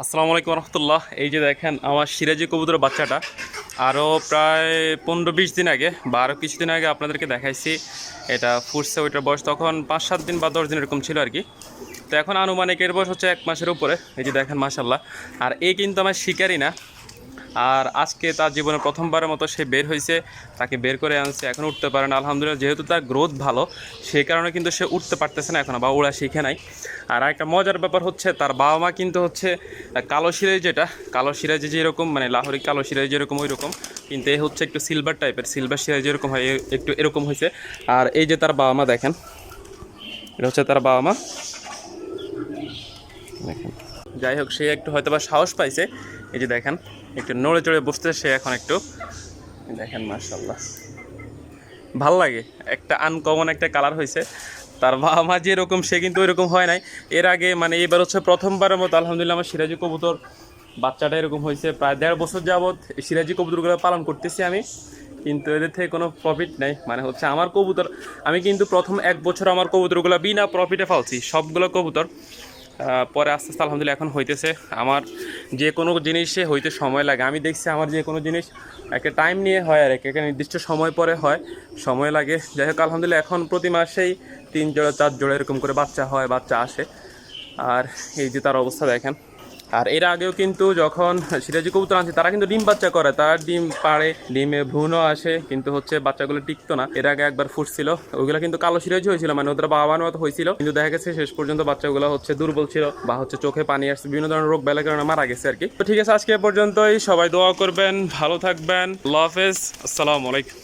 আসসালামু আলাইকুম রহমতুল্লাহ। এই যে দেখেন আমার সিরাজি কবুতরের বাচ্চাটা আরও প্রায় 15-20 দিন আগে বা আরও কিছুদিন আগে আপনাদেরকে দেখাইছি। এটা ফুটছে, ওইটার বয়স তখন 5-7 দিন বা 10 দিন এরকম ছিল আর কি। তো এখন আনুমানিক এর বয়স হচ্ছে 1 মাসের উপরে। এই যে দেখেন মাশাল্লাহ। আর এই কিন্তু আমার শিকারই না, আর আজকে তার জীবনে প্রথমবারের মতো সে বের হয়েছে, তাকে বের করে আনছে, এখন উঠতে পারে না আলহামদুলিল্লাহ। যেহেতু তার গ্রোথ ভালো সেই কারণে কিন্তু সে উঠতে পারতেছে না এখনও, বা ওরা শিখে নাই। আর একটা মজার ব্যাপার হচ্ছে তার বাবা মা কিন্তু হচ্ছে কালো সিরাজ, যেটা কালো সিরাজে যেরকম মানে লাহোরি কালো সিরাজ যেরকম ওই রকম, কিন্তু এ হচ্ছে একটু সিলভার টাইপের, সিলভার সিরাজ যেরকম হয় একটু এরকম হয়েছে। আর এই যে তার বাবা মা দেখেন, এটা হচ্ছে তার বাবা মা দেখেন। যাই হোক, সে একটু হয়তো বা সাহস পাইছে। এই যে দেখেন একটু নড়ে চড়ে বসতে সে এখন একটু, দেখেন মাশাআল্লাহ ভাল লাগে। একটা আনকমন একটা কালার হয়েছে। তার বাবা মা যেরকম সে কিন্তু ওই রকম হয় নাই এর আগে, মানে এবার হচ্ছে প্রথমবারের মতো আলহামদুলিল্লাহ আমার সিরাজি কবুতর বাচ্চাটা এরকম হয়েছে। প্রায় 1.5 বছর যাবৎ সিরাজি কবুতরগুলো পালন করতেছি আমি, কিন্তু এদের থেকে কোনো প্রফিট নেই। মানে হচ্ছে আমার কবুতর, আমি কিন্তু প্রথম 1 বছর আমার কবুতরগুলো বিনা প্রফিটে ফালছি সবগুলো কবুতর। পরে আস্তে আস্তে আলহামদুলিল্লাহ এখন হইতেছে। আমার যে কোনো জিনিসে হইতে সময় লাগে, আমি দেখছি আমার যে কোনো জিনিস একটা টাইম নিয়ে হয়, আর একটা নির্দিষ্ট সময় পরে হয়, সময় লাগে। যাই হোক আলহামদুলিল্লাহ এখন প্রতি মাসেই 3 জোড়া 4 জোড়া এরকম করে বাচ্চা হয়, বাচ্চা আসে। আর এই যে তার অবস্থা দেখেন। আর এর আগেও কিন্তু যখন সিরাজি কবুতর আনছে তারা কিন্তু ডিম বাচ্চা করে, তার ডিম পাড়ে, ডিমে ভ্রূণও আসে, কিন্তু হচ্ছে বাচ্চাগুলো টিকতো না। এর আগে একবার ফুটছিল, ওইগুলো কিন্তু কালো সিরাজি হয়েছিল, মানে ওদের বাবার মতো হয়েছিল, কিন্তু দেখা গেছে শেষ পর্যন্ত বাচ্চাগুলো হচ্ছে দুর্বল ছিল বা হচ্ছে চোখে পানি আসছে, বিভিন্ন ধরনের রোগ বেলার কারণে মারা গেছে আর কি। তো ঠিক আছে, আজকে এ পর্যন্তই। সবাই দোয়া করবেন, ভালো থাকবেন, আল্লাহ হাফেজ, আসসালামু আলাইকুম।